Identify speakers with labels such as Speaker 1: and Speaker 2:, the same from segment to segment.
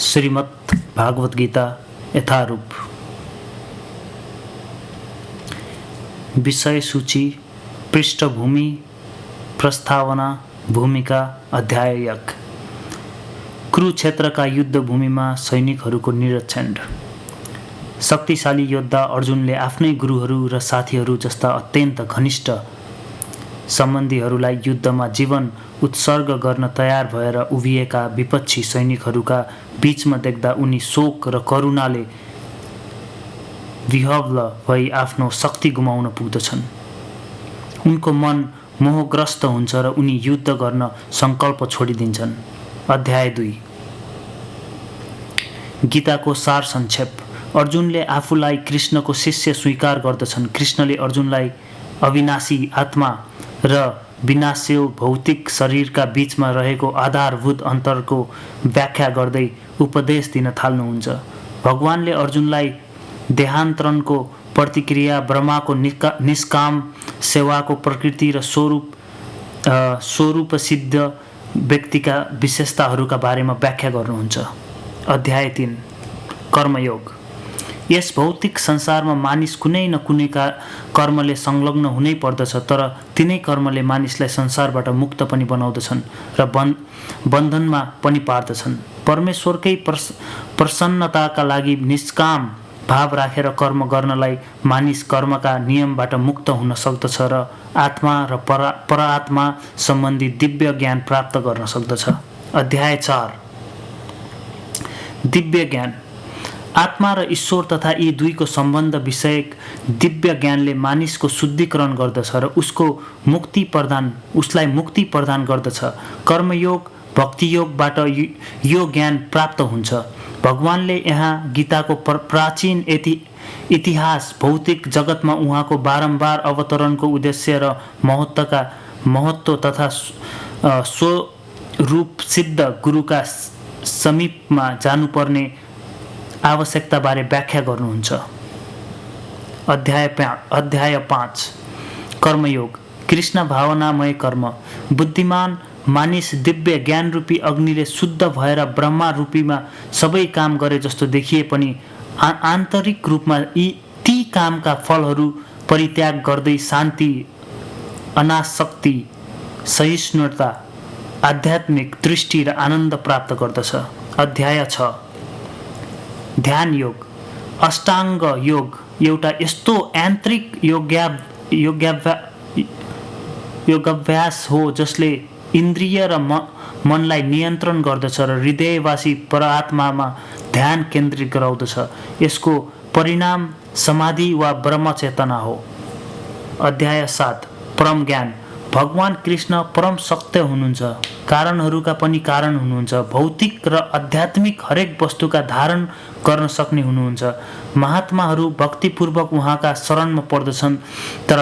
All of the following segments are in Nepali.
Speaker 1: श्रीमद् भागवत गीता यथारूप। विषय सूची, पृष्ठभूमि, प्रस्तावना, भूमिका, अध्याय 1। कुरुक्षेत्रका युद्धभूमिमा सैनिकहरूको निरीक्षण। शक्तिशाली योद्धा अर्जुनले आफ्नै गुरुहरू र साथीहरू जस्ता अत्यन्त घनिष्ठ सम्बन्धीहरूलाई युद्धमा जीवन उत्सर्ग गर्न तयार भएर उभिएका विपक्षी सैनिकहरूका बीचमा देख्दा उनी शोक र करुणाले विह्वल भई आफ्नो शक्ति गुमाउन पुग्दछन्। उनको मन मोहग्रस्त हुन्छ र उनी युद्ध गर्न सङ्कल्प छोडिदिन्छन्। अध्याय 2। गीताको सार संक्षेप। अर्जुनले आफूलाई कृष्णको शिष्य स्वीकार गर्दछन्। कृष्णले अर्जुनलाई अविनाशी आत्मा र विनाश्य भौतिक शरीरका बीचमा रहेको आधारभूत अन्तरको व्याख्या गर्दै उपदेश दिन थाल्नुहुन्छ। भगवानले अर्जुनलाई देहान्तरणको प्रतिक्रिया, ब्रह्माको निष्काम सेवाको प्रकृति र स्वरूप सिद्ध व्यक्तिका विशेषताहरूका बारेमा व्याख्या गर्नुहुन्छ। अध्याय 3। कर्मयोग। यस भौतिक संसारमा मानिस कुनै न कुनै कर्मले संलग्न हुनै पर्दछ, तर तिनै कर्मले मानिसलाई संसारबाट मुक्त पनि बनाउँदछन् र बन्धनमा पनि पार्दछन्। परमेश्वरकै प्रसन्नताका लागि निष्काम भाव राखेर कर्म गर्नलाई मानिस कर्मका नियमबाट मुक्त हुन सक्दछ र आत्मा र परात्मा सम्बन्धी दिव्य ज्ञान प्राप्त गर्न सक्दछ। अध्याय 4। दिव्य ज्ञान। आत्मा र ईश्वर तथा यी दुईको सम्बन्ध विषयक दिव्य ज्ञानले मानिसको शुद्धिकरण गर्दछ र उसलाई मुक्ति प्रदान गर्दछ। कर्मयोग, भक्तियोगबाट यो ज्ञान प्राप्त हुन्छ। भगवानले यहाँ गीताको प्राचीन इतिहास, भौतिक जगतमा उहाँको बारम्बार अवतरणको उद्देश्य र महत्त्व तथा स्वरूप सिद्ध गुरुका समीपमा जानुपर्ने आवश्यकताबारे व्याख्या गर्नुहुन्छ। अध्याय 5। कर्मयोग। कृष्ण भावनामय कर्म। बुद्धिमान मानिस दिव्य ज्ञान रूपी अग्निले शुद्ध भएर ब्रह्मा रूपीमा सबै काम गरे जस्तो देखिए पनि आन्तरिक रूपमा ती कामका फलहरू परित्याग गर्दै शान्ति, अनासक्ति, सहिष्णुता, आध्यात्मिक दृष्टि र आनन्द प्राप्त गर्दछ। अध्याय 6। ध्यान योग। अष्टाङ्ग योग एउटा यस्तो यान्त्रिक योगाभ्यास हो जसले इन्द्रिय र मनलाई नियन्त्रण गर्दछ र हृदयवासी परात्मामा ध्यान केन्द्रित गराउँदछ। यसको परिणाम समाधि वा ब्रह्मचेतना हो। अध्याय 7। परम ज्ञान। भगवान कृष्ण परम सत्य हुनुहुन्छ, कारणहरूका पनि कारण हुनुहुन्छ, भौतिक र आध्यात्मिक हरेक वस्तुका धारण गर्न सक्ने हुनुहुन्छ। महात्माहरू भक्तिपूर्वक उहाँका शरणमा पर्दछन्, तर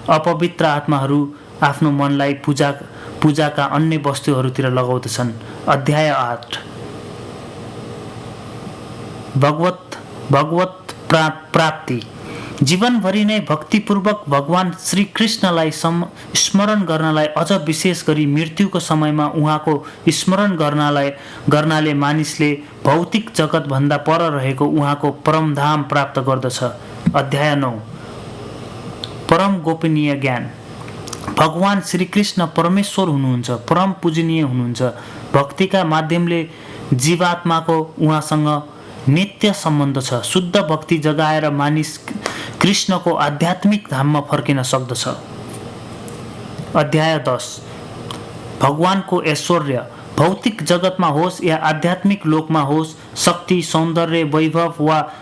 Speaker 1: अपवित्र आत्माहरू आफ्नो मनलाई पूजाका अन्य वस्तुहरूतिर लगाउँदछन्। अध्याय 8। भगवत प्राप्ति। जीवनभरि नै भक्तिपूर्वक भगवान श्रीकृष्णलाई स्मरण गर्नलाई, अझ विशेष गरी मृत्युको समयमा उहाँको स्मरण गर्नाले मानिसले भौतिक जगतभन्दा पर रहेको उहाँको परमधाम प्राप्त गर्दछ। अध्याय 9। परम गोपनीय ज्ञान। भगवान श्रीकृष्ण परमेश्वर हुनुहुन्छ, परम पूजनीय हुनुहुन्छ। भक्तिका माध्यमले जीवात्माको उहाँसँग नित्य सम्बन्ध छ। शुद्ध भक्ति जगाएर मानिस कृष्णको आध्यात्मिक धाममा फर्किन सक्दछ। अध्याय 10। भगवानको ऐश्वर्य। भौतिक जगतमा होस् या आध्यात्मिक लोकमा होस्, शक्ति, सौन्दर्य, वैभव वा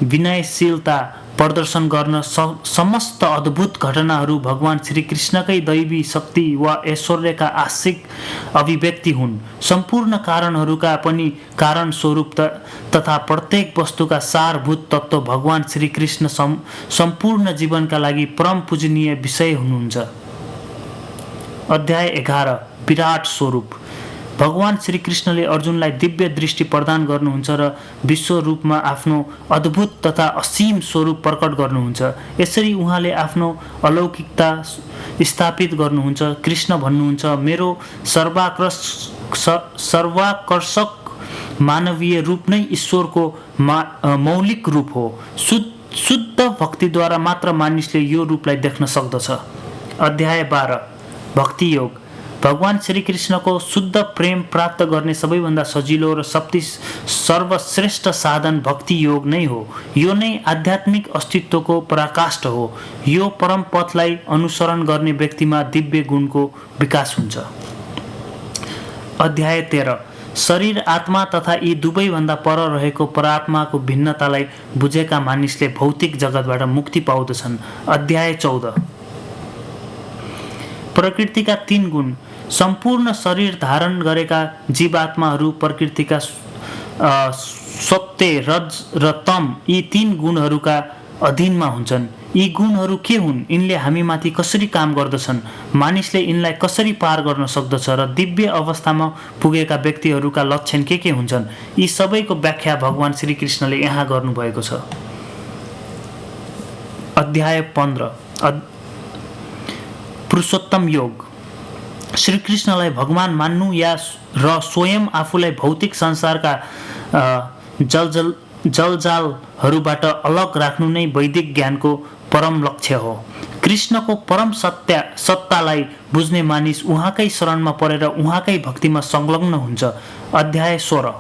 Speaker 1: विनयशीलता प्रदर्शन गर्न समस्त अद्भुत घटनाहरू भगवान श्रीकृष्णकै दैवी शक्ति वा ऐश्वर्यका आंशिक अभिव्यक्ति हुन्। सम्पूर्ण कारणहरूका पनि कारण स्वरूप तथा प्रत्येक वस्तुका सारभूत तत्त्व भगवान श्रीकृष्ण सम्पूर्ण जीवनका लागि परम पूजनीय विषय हुनुहुन्छ। अध्याय 11। विराट स्वरूप। भगवान श्रीकृष्णले अर्जुनलाई दिव्य दृष्टि प्रदान गर्नुहुन्छ र विश्व रूपमा आफ्नो अद्भुत तथा असीम स्वरूप प्रकट गर्नुहुन्छ। यसरी उहाँले आफ्नो अलौकिकता स्थापित गर्नुहुन्छ। कृष्ण भन्नुहुन्छ, मेरो सर्वाकर्षक मानवीय रूप नै ईश्वरको मौलिक रूप हो। शुद्ध भक्तिद्वारा मात्र मानिसले यो रूपलाई देख्न सक्दछ। अध्याय 12 भक्ति योग। भगवान श्रीकृष्णको शुद्ध प्रेम प्राप्त गर्ने सबैभन्दा सजिलो र सर्वश्रेष्ठ साधन भक्ति योग नै हो। यो नै आध्यात्मिक अस्तित्वको पराकाष्ठ हो। यो परम पथलाई अनुसरण गर्ने व्यक्तिमा दिव्य गुणको विकास हुन्छ। अध्याय 13 शरीर आत्मा तथा यी दुवैभन्दा पर रहेको परात्माको भिन्नतालाई बुझेका मानिसले भौतिक जगतबाट मुक्ति पाउँदछन्। अध्याय 14 प्रकृतिका 3 गुण। सम्पूर्ण शरीर धारण गरेका जीवात्माहरू प्रकृतिका सत्य, रज र तम यी 3 गुणहरूका अधीनमा हुन्छन्। यी गुणहरू के हुन्? यिनले हामीमाथि कसरी काम गर्दछन्? मानिसले यिनलाई कसरी पार गर्न सक्दछ र दिव्य अवस्थामा पुगेका व्यक्तिहरूका लक्षण के हुन्छन्? यी सबैको व्याख्या भगवान श्रीकृष्णले यहाँ गर्नुभएको छ। अध्याय 15 पुरुषोत्तम योग। श्रीकृष्णलाई भगवान मान्नु र स्वयं आफूलाई भौतिक संसारका जलजालहरूबाट अलग राख्नु नै वैदिक ज्ञानको परम लक्ष्य हो। कृष्णको परम सत्तालाई बुझ्ने मानिस उहाँकै शरणमा परेर उहाँकै भक्तिमा संलग्न हुन्छ। अध्याय 16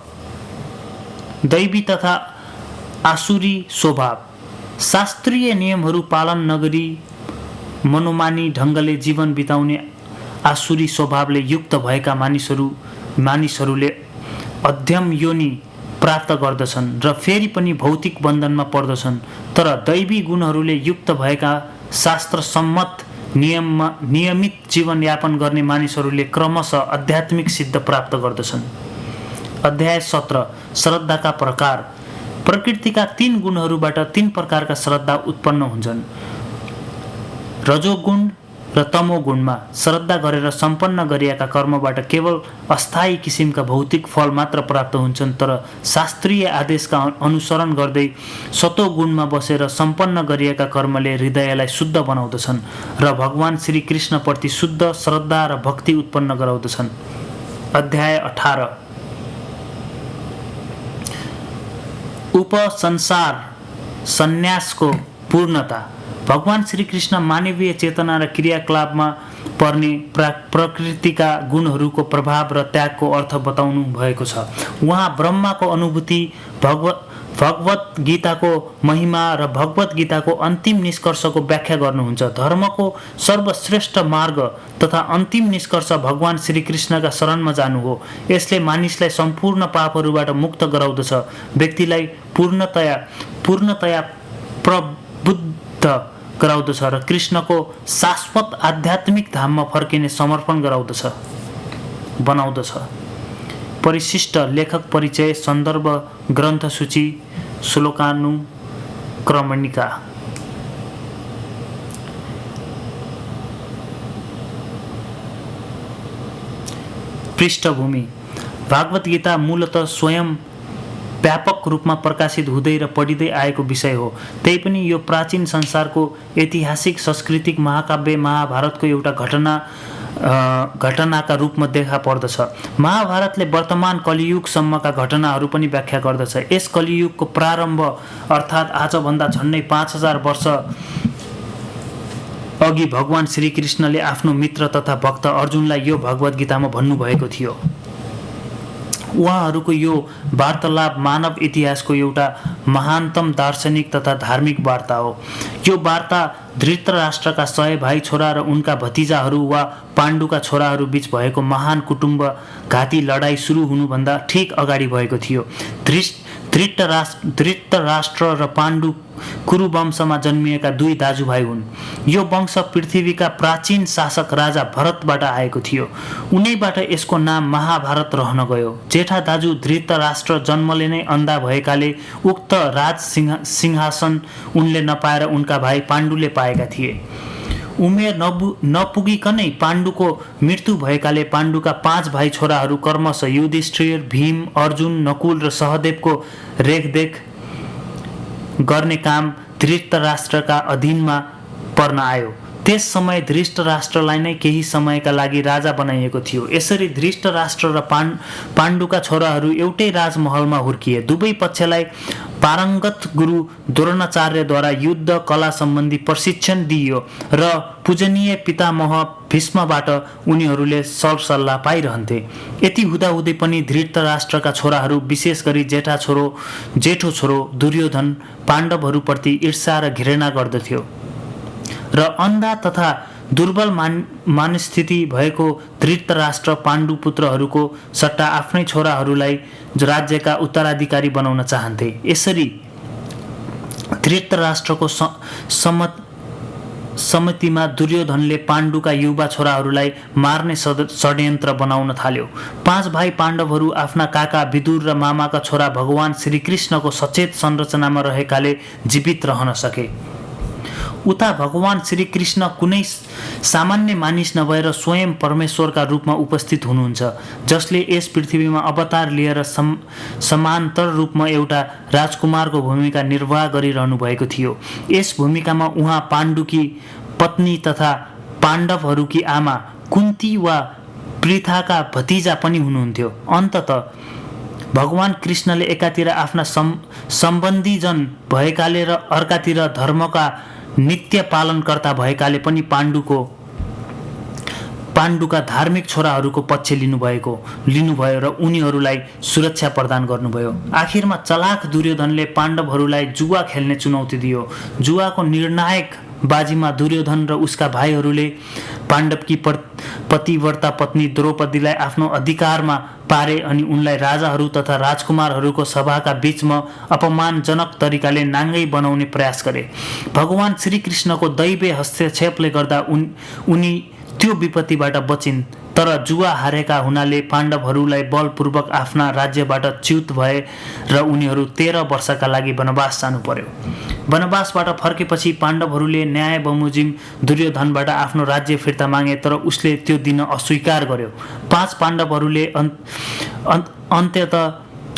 Speaker 1: दैवी तथा आसुरी स्वभाव। शास्त्रीय नियमहरू पालन नगरी मनोमानी ढङ्गले जीवन बिताउने आसुरी स्वभावले युक्त भएका मानिसहरूले अध्यम योनि प्राप्त गर्दछन् र फेरि पनि भौतिक बन्धनमा पर्दछन्। तर दैवी गुणहरूले युक्त भएका शास्त्र सम्मत नियमित जीवनयापन गर्ने मानिसहरूले क्रमशः आध्यात्मिक सिद्ध प्राप्त गर्दछन्। अध्याय 17 श्रद्धाका प्रकार। प्रकृतिका 3 गुणहरूबाट 3 प्रकारका श्रद्धा उत्पन्न हुन्छन्। रजोगुण र तमोगुणमा श्रद्धा गरेर सम्पन्न गरिएका कर्मबाट केवल अस्थायी किसिमका भौतिक फल मात्र प्राप्त हुन्छन्। तर शास्त्रीय आदेशका अनुसरण गर्दै सतोगुणमा बसेर सम्पन्न गरिएका कर्मले हृदयलाई शुद्ध बनाउँदछन् र भगवान श्रीकृष्णप्रति शुद्ध श्रद्धा र भक्ति उत्पन्न गराउँदछन्। अध्याय 18 उपसंसार सन्यासको पूर्णता। भगवान श्रीकृष्ण मानवीय चेतना र क्रियाकलापमा पर्ने प्रकृतिका गुणहरूको प्रभाव र त्यागको अर्थ बताउनु भएको छ। उहाँ ब्रह्माको अनुभूति, भगवत गीताको महिमा र भगवत गीताको अन्तिम निष्कर्षको व्याख्या गर्नुहुन्छ। धर्मको सर्वश्रेष्ठ मार्ग तथा अन्तिम निष्कर्ष भगवान श्रीकृष्णका शरणमा जानु हो। यसले मानिसलाई सम्पूर्ण पापहरूबाट मुक्त गराउँदछ, व्यक्तिलाई पूर्णतया प्रबुद्ध गराउँदछ र कृष्णको शाश्वत आध्यात्मिक धाममा फर्किने समर्पण बनाउँदछ। परिशिष्ट लेखक परिचय, सन्दर्भ ग्रन्थ सूची, श्लोकानुक्रमणिका। पृष्ठभूमि। भागवत गीता मूलतः स्वयं व्यापक रूपमा प्रकाशित हुँदै र पढिँदै आएको विषय हो। त्यही पनि यो प्राचीन संसारको ऐतिहासिक सांस्कृतिक महाकाव्य महाभारतको एउटा घटनाका रूपमा देखा पर्दछ। महाभारतले वर्तमान कलियुगसम्मका घटनाहरू पनि व्याख्या गर्दछ। यस कलियुगको प्रारम्भ अर्थात् आजभन्दा झन्डै 5000 वर्ष अघि भगवान श्रीकृष्णले आफ्नो मित्र तथा भक्त अर्जुनलाई यो भगवत गीतामा भन्नुभएको थियो। उहाँहरूको यो वार्तालाप मानव इतिहासको एउटा महानतम दार्शनिक तथा धार्मिक वार्ता हो। यो वार्ता धृतराष्ट्रका 100 भाइ छोरा र उनका भतिजाहरू वा पाण्डुका छोराहरू बीच भएको महान कुटुम्ब घाती लडाईँ सुरु हुनुभन्दा ठिक अगाडि भएको थियो। धृतराष्ट्र र पाण्डु कुरु वंशमा जन्मिएका 2 दाजुभाइ हुन्। यो वंश पृथ्वीका प्राचीन शासक राजा भरतबाट आएको थियो। उनैबाट यसको नाम महाभारत रहन गयो। जेठा दाजु धृतराष्ट्र जन्मले नै अन्धा भएकाले उक्त राज सिंहासन उनले नपाएर उनका भाइ पाण्डुले पाएका थिए। उमेर नपुगिकनै पाण्डुको मृत्यु भएकाले पाण्डुका 5 भाइ छोराहरू क्रमशः युधिष्ठिर, भीम, अर्जुन, नकुल र सहदेवको रेखदेख गर्ने काम धृतराष्ट्रका अधीनमा पर्न आयो। त्यस समय धृष्टराष्ट्रलाई नै केही समयका लागि राजा बनाइएको थियो। यसरी धृष्टराष्ट्र र पाण्डुका छोराहरू एउटै राजमहलमा हुर्किए। दुवै पक्षलाई पारङ्गत गुरु द्रोणाचार्यद्वारा युद्ध कला सम्बन्धी प्रशिक्षण दिइयो र पूजनीय पितामह भीष्मबाट उनीहरूले सरसल्लाह पाइरहन्थे। यति हुँदाहुँदै पनि धृतराष्ट्रका छोराहरू, विशेष गरी जेठो छोरो दुर्योधन पाण्डवहरूप्रति ईर्ष्या र घृणा गर्दथ्यो र अन्धा तथा दुर्बल मानस्थिति भएको धृतराष्ट्र पाण्डुपुत्रहरूको सट्टा आफ्नै छोराहरूलाई राज्यका उत्तराधिकारी बनाउन चाहन्थे। यसरी धृतराष्ट्रको सम्मतिमा दुर्योधनले पाण्डुका युवा छोराहरूलाई मार्ने षड्यन्त्र बनाउन थाल्यो। 5 भाइ पाण्डवहरू आफ्ना काका विदुर र मामाका छोरा भगवान श्रीकृष्णको सचेत संरचनामा रहेकाले जीवित रहन सके। उता भगवान श्रीकृष्ण कुनै सामान्य मानिस नभएर स्वयं परमेश्वरका रूपमा उपस्थित हुनुहुन्छ, जसले यस पृथ्वीमा अवतार लिएर समान्तर रूपमा एउटा राजकुमारको भूमिका निर्वाह गरिरहनु भएको थियो। यस भूमिकामा उहाँ पाण्डुकी पत्नी तथा पाण्डवहरूकी आमा कुन्ती वा पृथाका भतिजा पनि हुनुहुन्थ्यो। अन्ततः भगवान कृष्णले एकातिर आफ्ना सम्बन्धीजन भएकाले र अर्कातिर धर्मका नित्य पालनकर्ता भएकाले पनि पाण्डुका धार्मिक छोराहरूको पक्ष लिनुभयो र उनीहरूलाई सुरक्षा प्रदान गर्नुभयो। आखिरमा चलाक दुर्योधनले पाण्डवहरूलाई जुवा खेल्ने चुनौती दियो। जुवाको निर्णायक बाजीमा दुर्योधन र उसका भाइहरूले पाण्डवकी पतिव्रता पत्नी द्रौपदीलाई आफ्नो अधिकारमा पारे अनि उनलाई राजाहरू तथा राजकुमारहरूको सभाका बीचमा अपमानजनक तरिकाले नाङ्गै बनाउने प्रयास गरे। भगवान श्रीकृष्णको दैवीय हस्तक्षेपले गर्दा उनी त्यो विपत्तिबाट बचिन्, तर जुवा हारेका हुनाले पाण्डवहरूलाई बलपूर्वक आफ्ना राज्यबाट च्युत भए र उनीहरू 13 वर्षका लागि वनवास जानु पर्यो। वनवासबाट फर्केपछि पाण्डवहरूले न्याय बमोजिम दुर्योधनबाट आफ्नो राज्य फिर्ता मागे, तर उसले त्यो दिन अस्वीकार गर्यो। 5 पाण्डवहरूले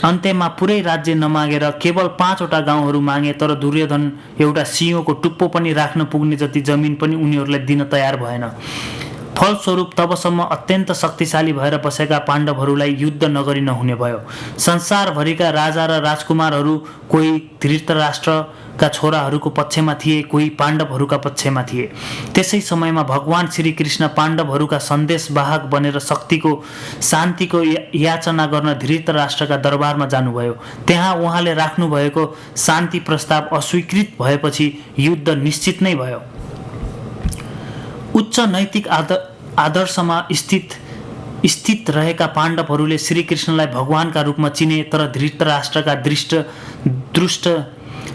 Speaker 1: अन्त्यमा पुरै राज्य नमागेर केवल 5 वटा गाउँहरू मागे, तर दुर्योधन एउटा सिंहको टुप्पो पनि राख्न पुग्ने जति जमिन पनि उनीहरूलाई दिन तयार भएन। फलस्वरूप तबसम्म अत्यन्त शक्तिशाली भएर बसेका पाण्डवहरूलाई युद्ध नगरी नहुने भयो। संसारभरिका राजा र राजकुमारहरू कोही धृतराष्ट्रका छोराहरूको पक्षमा थिए, कोही पाण्डवहरूका पक्षमा थिए। त्यसै समयमा भगवान श्रीकृष्ण पाण्डवहरूका सन्देशवाहक बनेर शान्तिको याचना गर्न धृतराष्ट्रका दरबारमा जानुभयो। त्यहाँ उहाँले राख्नुभएको शान्ति प्रस्ताव अस्वीकृत भएपछि युद्ध निश्चित नै भयो। उच्च नैतिक आदर्शमा स्थित रहेका पाण्डवहरूले श्रीकृष्णलाई भगवानका रूपमा चिने, तर धृतराष्ट्रका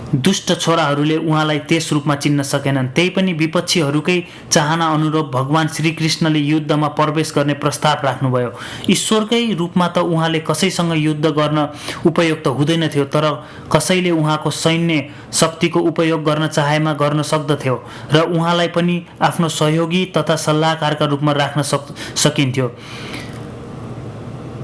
Speaker 1: दुष्ट छोराहरूले उहाँलाई त्यस रूपमा चिन्न सकेनन्। त्यही पनि विपक्षीहरूकै चाहना अनुरूप भगवान श्रीकृष्णले युद्धमा प्रवेश गर्ने प्रस्ताव राख्नुभयो। ईश्वरकै रूपमा त उहाँले कसैसँग युद्ध गर्न उपयुक्त हुँदैनथ्यो, तर कसैले उहाँको सैन्य शक्तिको उपयोग गर्न चाहेमा गर्न सक्दथ्यो र उहाँलाई पनि आफ्नो सहयोगी तथा सल्लाहकारका रूपमा राख्न सकिन्थ्यो।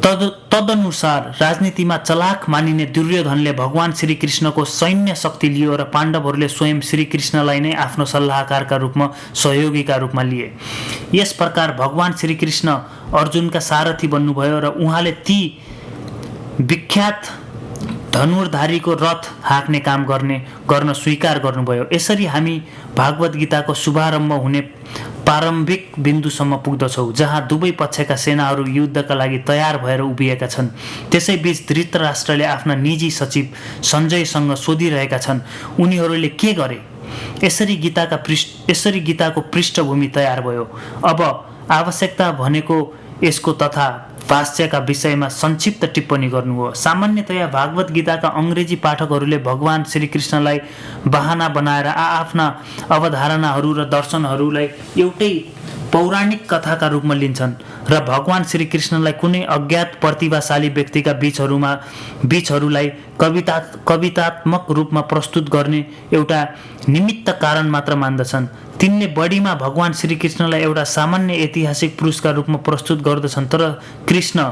Speaker 1: तदनुसार राजनीतिमा चलाक मानिने दुर्योधनले भगवान श्रीकृष्णको सैन्य शक्ति लियो र पाण्डवहरूले स्वयं श्रीकृष्णलाई नै आफ्नो सल्लाहकारका रूपमा सहयोगीका रूपमा लिए। यस प्रकार भगवान श्रीकृष्ण अर्जुनका सारथी बन्नुभयो र उहाँले ती विख्यात धनुर्धारीको रथ हाँक्ने काम गर्न स्वीकार गर्नुभयो। यसरी हामी भागवत गीताको शुभारम्भ हुने प्रारम्भिक बिन्दुसम्म पुग्दछौँ, जहाँ दुवै पक्षका सेनाहरू युद्धका लागि तयार भएर उभिएका छन्। त्यसैबीच धृतराष्ट्रले आफ्ना निजी सचिव सञ्जयसँग सोधिरहेका छन्, उनीहरूले के गरे? यसरी गीताको पृष्ठभूमि तयार भयो। अब आवश्यकता भनेको यसको तथा भाष्यका विषयमा संक्षिप्त टिप्पणी गर्नु हो। सामान्यतया भागवत गीताका अङ्ग्रेजी पाठकहरूले भगवान श्रीकृष्णलाई बहाना बनाएर आफ्ना अवधारणाहरू र दर्शनहरूलाई एउटै पौराणिक कथाका रूपमा लिन्छन् र भगवान श्रीकृष्णलाई कुनै अज्ञात प्रतिभाशाली व्यक्तिका बीचहरूलाई कवितात्मक रूपमा प्रस्तुत गर्ने एउटा निमित्त कारण मात्र मान्दछन्। तिनले बढीमा भगवान श्रीकृष्णलाई एउटा सामान्य ऐतिहासिक पुरुषका रूपमा प्रस्तुत गर्दछन्, तर कृष्ण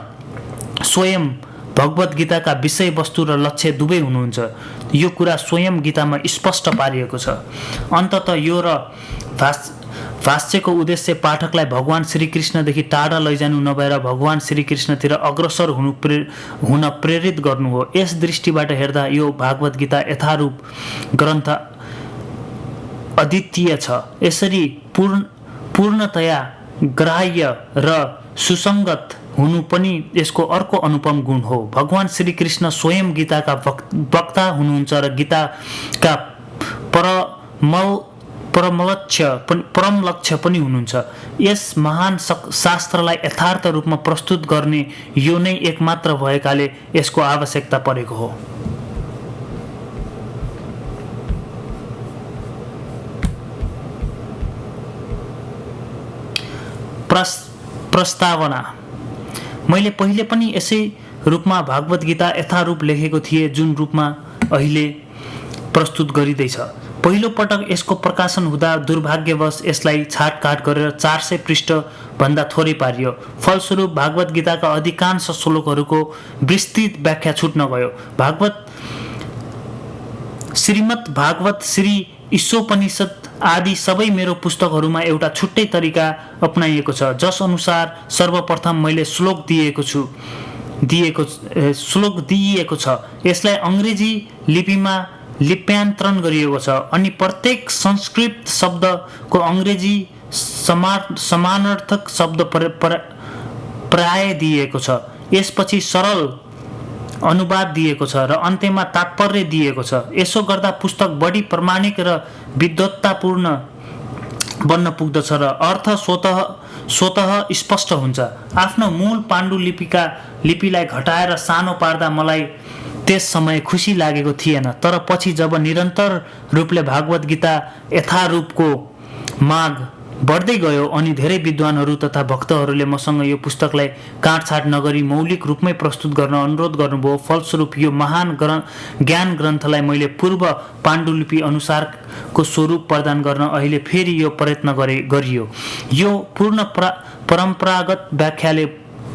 Speaker 1: स्वयं भगवत गीताका विषयवस्तु र लक्ष्य दुवै हुनुहुन्छ। यो कुरा स्वयं गीतामा स्पष्ट पारिएको छ। अन्ततः यो र भाष्यको उद्देश्य पाठकलाई भगवान श्रीकृष्णदेखि टाढा लैजानु नभएर भगवान श्रीकृष्णतिर अग्रसर हुन प्रेरित गर्नु हो। यस दृष्टिबाट हेर्दा यो भागवत गीता यथारूप ग्रन्थ अद्वितीय छ। यसरी पूर्णतया ग्राह्य र सुसङ्गत हुनु पनि यसको अर्को अनुपम गुण हो। भगवान श्रीकृष्ण स्वयं गीताका वक्ता हुनुहुन्छ र गीताका परम लक्ष्य पनि हुनुहुन्छ। यस महान शास्त्रलाई यथार्थ रूपमा प्रस्तुत गर्ने यो नै एकमात्र भएकाले यसको आवश्यकता परेको हो। प्रस्तावना। मैले पहिले पनि यसै रूपमा भागवत गीता यथारूप लेखेको थिएँ जुन रूपमा अहिले प्रस्तुत गरिँदैछ। पहिलो पटक यसको प्रकाशन हुँदा दुर्भाग्यवश यसलाई छाटकाट गरेर 400 पृष्ठ भन्दा थोरै पारियो। फलस्वरूप भागवत गीताका अधिकांश श्लोकहरूको विस्तृत व्याख्या छुट्न गयो। श्रीमद् भागवत, श्री ईशोपनिषद आदि सबै मेरो पुस्तकहरूमा एउटा छुट्टै तरिका अपनाइएको छ, जस अनुसार सर्वप्रथम मैले श्लोक दिइएको छ। यसलाई अङ्ग्रेजी लिपिमा लिप्यान्तरण गरिएको छ अनि प्रत्येक संस्कृत शब्दको अङ्ग्रेजी समानार्थक शब्द प्राय दिएको छ। यसपछि सरल अनुवाद दिएको छ र अन्त्यमा तात्पर्य दिएको छ। यसो गर्दा पुस्तक बढी प्रामाणिक र विद्वत्तापूर्ण बन्न पुग्दछ र अर्थ स्वतः स्पष्ट हुन्छ। आफ्नो मूल पाण्डुलिपिलाई घटाएर सानो पार्दा मलाई त्यस समय खुसी लागेको थिएन, तर पछि जब निरन्तर रूपले भागवत गीता यथारूपको माग बढ्दै गयो अनि धेरै विद्वानहरू तथा भक्तहरूले मसँग यो पुस्तकलाई काटछाट नगरी मौलिक रूपमै प्रस्तुत गर्न अनुरोध गर्नुभयो। फलस्वरूप यो महान ज्ञान ग्रन्थलाई मैले पूर्व पाण्डुलिपि अनुसारको स्वरूप प्रदान गर्न अहिले फेरि यो प्रयत्न गरियो। यो पूर्ण परम्परागत व्याख्याले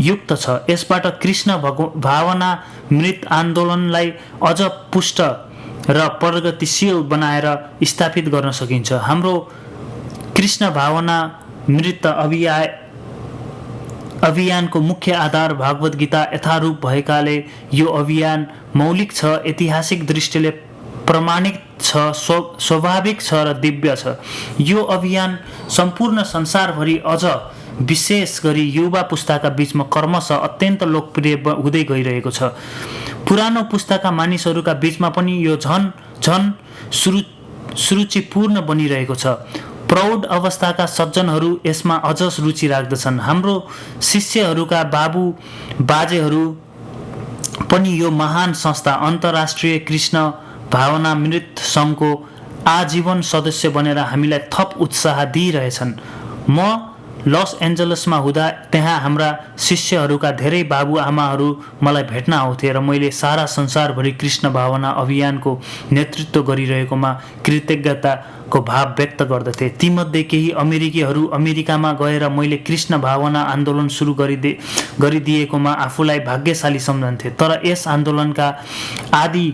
Speaker 1: युक्त छ। यसबाट कृष्ण भावना मृत आन्दोलनलाई अझ पुष्ट र प्रगतिशील बनाएर स्थापित गर्न सकिन्छ। हाम्रो कृष्ण भावना मृत अभियानको मुख्य आधार भागवत गीता यथारूप भएकाले यो अभियान मौलिक छ, ऐतिहासिक दृष्टिले प्रमाणित छ, स्वाभाविक छ र दिव्य छ। यो अभियान सम्पूर्ण संसारभरि अझ विशेष गरी युवा पुस्ताका बीचमा क्रमशः अत्यन्त लोकप्रिय हुँदै गइरहेको छ। पुरानो पुस्ताका मानिसहरूका बीचमा पनि यो झन सुरुचिपूर्ण बनिरहेको छ। प्रौढ अवस्थाका सज्जनहरू यसमा अझ रुचि राख्दछन्। हाम्रो शिष्यहरूका बाजेहरू पनि यो महान संस्था अन्तर्राष्ट्रिय कृष्ण भावना मृत सङ्घको आजीवन सदस्य बनेर हामीलाई थप उत्साह दिइरहेछन्। म लस एन्जलसमा हुँदा त्यहाँ हाम्रा शिष्यहरूका धेरै बाबुआमाहरू मलाई भेट्न आउँथे र मैले सारा संसारभरि कृष्ण भावना अभियानको नेतृत्व गरिरहेकोमा कृतज्ञताको भाव व्यक्त गर्दथे। तीमध्ये केही अमेरिकीहरू अमेरिकामा गएर मैले कृष्ण भावना आन्दोलन सुरु गरिदिएकोमा आफूलाई भाग्यशाली सम्झन्थे। तर यस आन्दोलनका आदि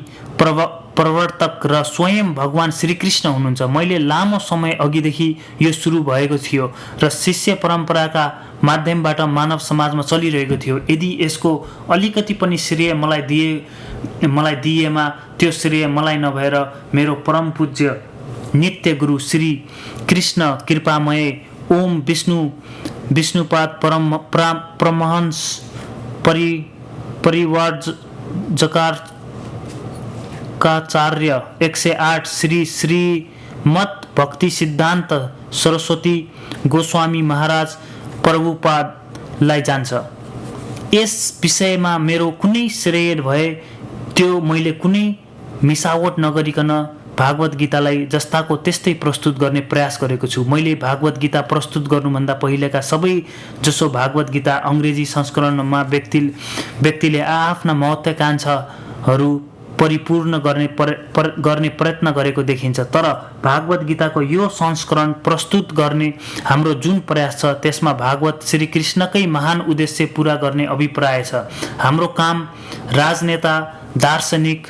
Speaker 1: प्रवर्तक र स्वयं भगवान श्रीकृष्ण हुनुहुन्छ। मैले लामो समय अघिदेखि यो सुरु भएको थियो र शिष्य परम्पराका माध्यमबाट मानव समाजमा चलिरहेको थियो। यदि यसको अलिकति पनि श्रेय मलाई दिएमा त्यो श्रेय मलाई नभएर मेरो परम पूज्य नित्य गुरु श्री कृष्ण कृपामय ओम विष्णुपाद परमहंस परिवारजकार काचार्य 108 श्रीमद् भक्ति सिद्धान्त सरस्वती गोस्वामी महाराज प्रभुपादलाई जान्छ। यस विषयमा मेरो कुनै श्रेय भए त्यो मैले कुनै मिसावट नगरिकन भागवत गीतालाई जस्ताको त्यस्तै प्रस्तुत गर्ने प्रयास गरेको छु। मैले भागवत गीता प्रस्तुत गर्नुभन्दा पहिलेका सबै जसो भागवत गीता अङ्ग्रेजी संस्करणमा व्यक्तिले आफ्ना महत्त्वाकांक्षाहरू परिपूर्ण गर्ने प्रयत्न गरेको देखिन्छ। तर भागवत गीताको यो संस्करण प्रस्तुत गर्ने हाम्रो जुन प्रयास छ त्यसमा भागवत श्रीकृष्णकै महान उद्देश्य पूरा गर्ने अभिप्राय छ। हाम्रो काम राजनेता, दार्शनिक,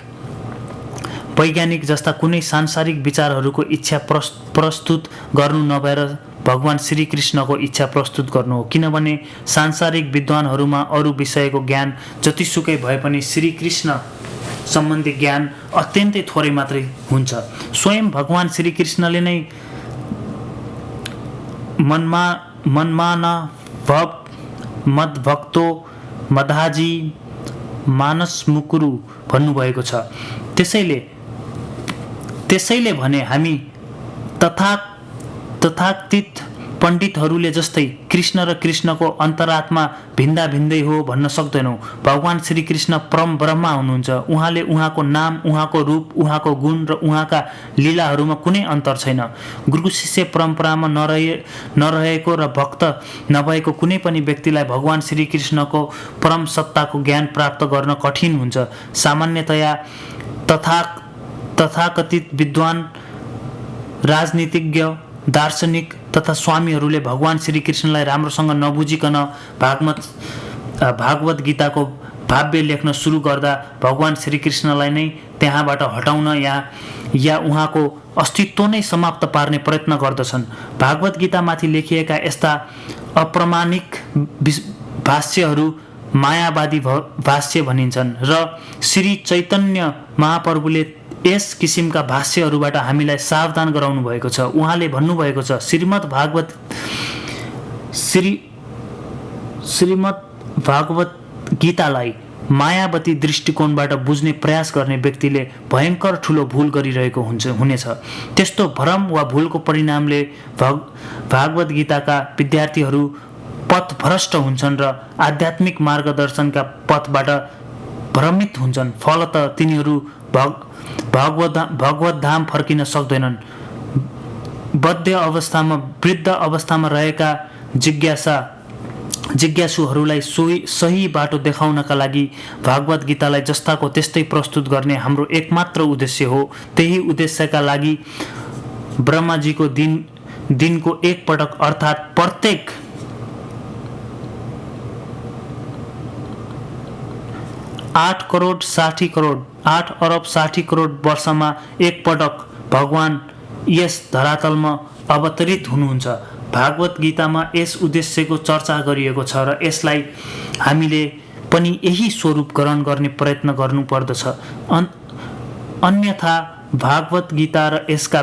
Speaker 1: वैज्ञानिक जस्ता कुनै सांसारिक विचारहरूको इच्छा प्रस्तुत गर्नु नभएर भगवान श्रीकृष्णको इच्छा प्रस्तुत गर्नु हो। किनभने सांसारिक विद्वानहरूमा अरू विषयको ज्ञान जतिसुकै भए पनि श्रीकृष्ण सम्बन्धी ज्ञान अत्यन्तै थोरै मात्रै हुन्छ। स्वयं भगवान श्रीकृष्णले नै मनमा भव मद्भक्तो मधाजी मानस मुकुरु भन्नुभएको छ। त्यसैले भने हामी तथाकथित पण्डितहरूले जस्तै कृष्ण र कृष्णको अन्तरात्मा भिन्दा भिन्दै हो भन्न सक्दैनौँ। भगवान श्रीकृष्ण परम ब्रह्मा हुनुहुन्छ। उहाँले उहाँको नाम, उहाँको रूप, उहाँको गुण र उहाँका लीलाहरूमा कुनै अन्तर छैन। गुरु शिष्य परम्परामा नरहेको र भक्त नभएको कुनै पनि व्यक्तिलाई भगवान श्रीकृष्णको परम सत्ताको ज्ञान प्राप्त गर्न कठिन हुन्छ। सामान्यतया तथाकथित विद्वान, राजनीतिज्ञ, दार्शनिक तथा स्वामीहरूले भगवान श्रीकृष्णलाई राम्रोसँग नबुझिकन भागवत गीताको भाव्य लेख्न सुरु गर्दा भगवान श्रीकृष्णलाई नै त्यहाँबाट हटाउन या उहाँको अस्तित्व नै समाप्त पार्ने प्रयत्न गर्दछन्। भागवत गीतामाथि लेखिएका यस्ता अप्रामाणिक भाष्यहरू मायावादी भाष्य भनिन्छन् र श्री चैतन्य महाप्रभुले यस किसिमका भाष्यहरूबाट हामीलाई सावधान गराउनु भएको छ। उहाँले भन्नुभएको छ, श्रीमद् भागवत गीतालाई मायावती दृष्टिकोणबाट बुझ्ने प्रयास गर्ने व्यक्तिले भयङ्कर ठुलो भूल गरिरहेको हुनेछ। त्यस्तो भ्रम वा भूलको परिणामले भागवत गीताका विद्यार्थीहरू पथभ्रष्ट हुन्छन् र आध्यात्मिक मार्गदर्शनका पथबाट भ्रमित हुन्छन्। फलत तिनीहरू भगवत धाम फर्किन सक्दैनन्। वृद्ध अवस्थामा रहेका जिज्ञासुहरूलाई सही बाटो देखाउनका लागि भागवत गीतालाई जस्ताको त्यस्तै प्रस्तुत गर्ने हाम्रो एकमात्र उद्देश्य हो। त्यही उद्देश्यका लागि ब्रह्माजीको दिनको एक पटक अर्थात् प्रत्येक 8 अरब 60 करोड वर्षमा एक पटक भगवान यस धरातलमा अवतरित हुनुहुन्छ। भागवत गीतामा यस उद्देश्यको चर्चा गरिएको छ र यसलाई हामीले पनि यही स्वरूप ग्रहण गर्ने प्रयत्न गर्नुपर्दछ। अन्यथा भागवत गीता र यसका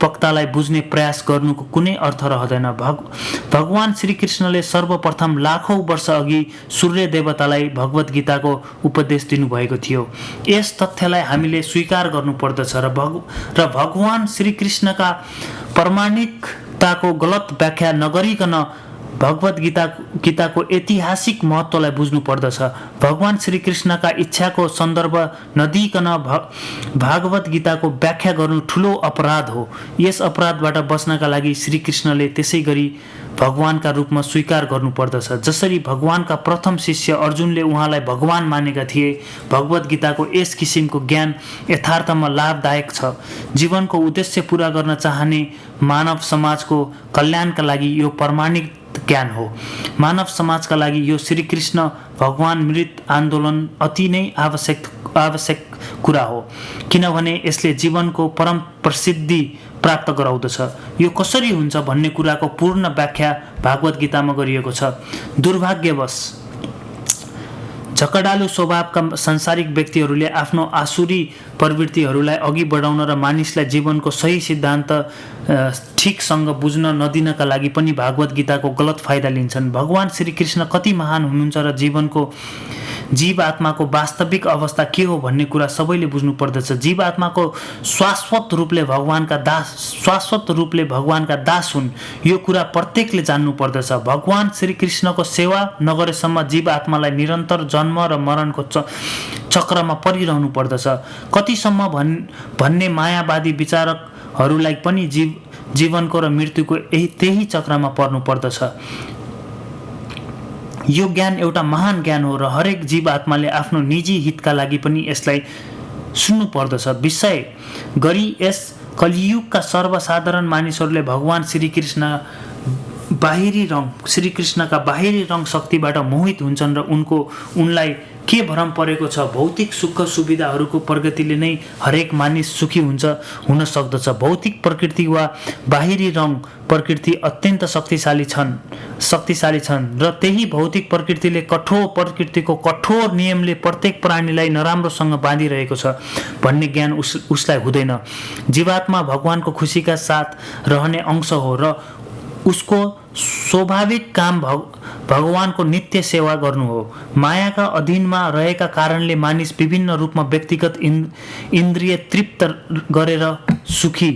Speaker 1: वक्तालाई बुझ्ने प्रयास गर्नुको कुनै अर्थ रहँदैन। भगवान श्रीकृष्णले सर्वप्रथम लाखौं वर्ष अघि सूर्य देवतालाई भगवत गीताको उपदेश दिनुभएको थियो। यस तथ्यलाई हामीले स्वीकार गर्नुपर्दछ र भगवान श्रीकृष्णका प्रामाणिकताको गलत व्याख्या नगरिकन भगवत गीताको ऐतिहासिक महत्त्वलाई बुझ्नु पर्दछ। भगवान श्रीकृष्णका इच्छाको सन्दर्भ नदिइकन भागवत गीताको व्याख्या गर्नु ठुलो अपराध हो। यस अपराधबाट बच्नका लागि श्रीकृष्णले त्यसै गरी भगवानका रूपमा स्वीकार गर्नुपर्दछ। जसरी भगवानका प्रथम शिष्य अर्जुनले उहाँलाई भगवान मानेका थिए, भगवत गीताको यस किसिमको ज्ञान यथार्थमा लाभदायक छ। जीवनको उद्देश्य पूरा गर्न चाहने मानव समाजको कल्याणका लागि यो प्रमाणिक ज्ञान हो। मानव समाजका लागि यो श्रीकृष्ण भगवान मृत आन्दोलन अति नै आवश्यक कुरा हो, किनभने यसले जीवनको परम प्रसिद्धि प्राप्त गराउँदछ। यो कसरी हुन्छ भन्ने कुराको पूर्ण व्याख्या भागवत गीतामा गरिएको छ। दुर्भाग्यवश झकडालु स्वभावका सांसारिक व्यक्तिहरूले आफ्नो आसुरी प्रवृत्तिहरूलाई अघि बढाउन र मानिसलाई जीवनको सही सिद्धान्त ठिकसँग बुझ्न नदिनका लागि पनि भागवत गीताको गलत फाइदा लिन्छन्। भगवान श्रीकृष्ण कति महान हुनुहुन्छ र जीव आत्माको वास्तविक अवस्था के हो भन्ने कुरा सबैले बुझ्नु पर्दछ। जीव आत्माको शाश्वत रूपले भगवानका दास हुन्, यो कुरा प्रत्येकले जान्नु पर्दछ। भगवान श्रीकृष्णको सेवा नगरेसम्म जीव आत्मालाई निरन्तर जन्म र मरणको चक्रमा परिरहनु पर्दछ। कतिसम्म भन्ने मायावादी विचारकहरूलाई पनि जीवनको र मृत्युको त्यही चक्रमा पर्नु पर्दछ। यो ज्ञान एउटा महान ज्ञान हो र हरेक जीव आत्माले आफ्नो निजी हितका लागि पनि यसलाई सुन्नु पर्दछ। विशेष गरी यस कलियुगका सर्वसाधारण मानिसहरूले भगवान श्रीकृष्ण बाहिरी रङ श्रीकृष्णका बाहिरी रङ शक्तिबाट मोहित हुन्छन् र उनलाई के भरम परेको छ, भौतिक सुख सुविधाहरूको प्रगतिले नै हरेक मानिस सुखी हुन सक्दछ। भौतिक प्रकृति वा बाहिरी रङ प्रकृति अत्यन्त शक्तिशाली छन् र त्यही भौतिक प्रकृतिको कठोर नियमले प्रत्येक प्राणीलाई नराम्रोसँग बाँधिरहेको छ भन्ने ज्ञान उसलाई हुँदैन। जीवात्मा भगवानको खुसीका साथ रहने अंश हो र उसको स्वाभाविक काम भगवानको नित्य सेवा गर्नु हो। मायाका अधीनमा रहेका कारणले मानिस विभिन्न रूपमा व्यक्तिगत इन्द्रिय तृप्त गरेर सुखी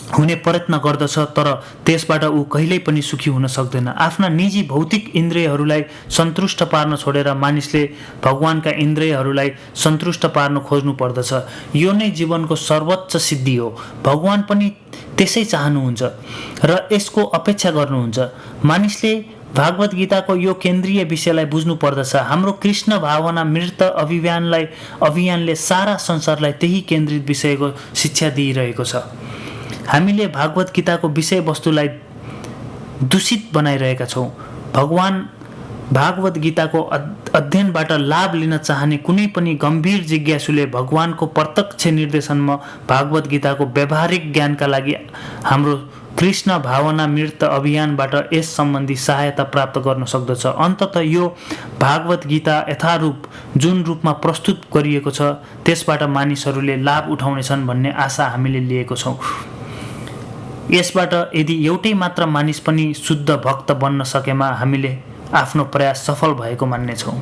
Speaker 1: हुने प्रयत्न गर्दछ, तर त्यसबाट ऊ कहिल्यै पनि सुखी हुन सक्दैन। आफ्ना निजी भौतिक इन्द्रियहरूलाई सन्तुष्ट पार्न छोडेर मानिसले भगवानका इन्द्रियहरूलाई सन्तुष्ट पार्न खोज्नु पर्दछ। यो नै जीवनको सर्वोच्च सिद्धि हो। भगवान पनि त्यसै चाहनुहुन्छ र यसको अपेक्षा गर्नुहुन्छ। मानिसले भागवत गीताको यो केन्द्रीय विषयलाई बुझ्नु पर्दछ। हाम्रो कृष्ण भावना मृत अभियानले सारा संसारलाई त्यही केन्द्रित विषयको शिक्षा दिइरहेको छ। हामीले भागवत गीताको विषयवस्तुलाई दूषित बनाइरहेका छौँ। भागवत गीताको अध्ययनबाट लाभ लिन चाहने कुनै पनि गम्भीर जिज्ञासुले भगवानको प्रत्यक्ष निर्देशनमा भागवत गीताको व्यावहारिक ज्ञानका लागि हाम्रो कृष्ण भावना मृत अभियानबाट यस सम्बन्धी सहायता प्राप्त गर्न सक्दछ। अन्ततः यो भागवत गीता यथारूप जुन रूपमा प्रस्तुत गरिएको छ त्यसबाट मानिसहरूले लाभ उठाउनेछन् भन्ने आशा हामीले लिएको छौँ। यसबाट यदि एउटै मात्र मानिस पनि शुद्ध भक्त बन्न सकेमा हामीले आफ्नो प्रयास सफल भएको मान्नेछौँ।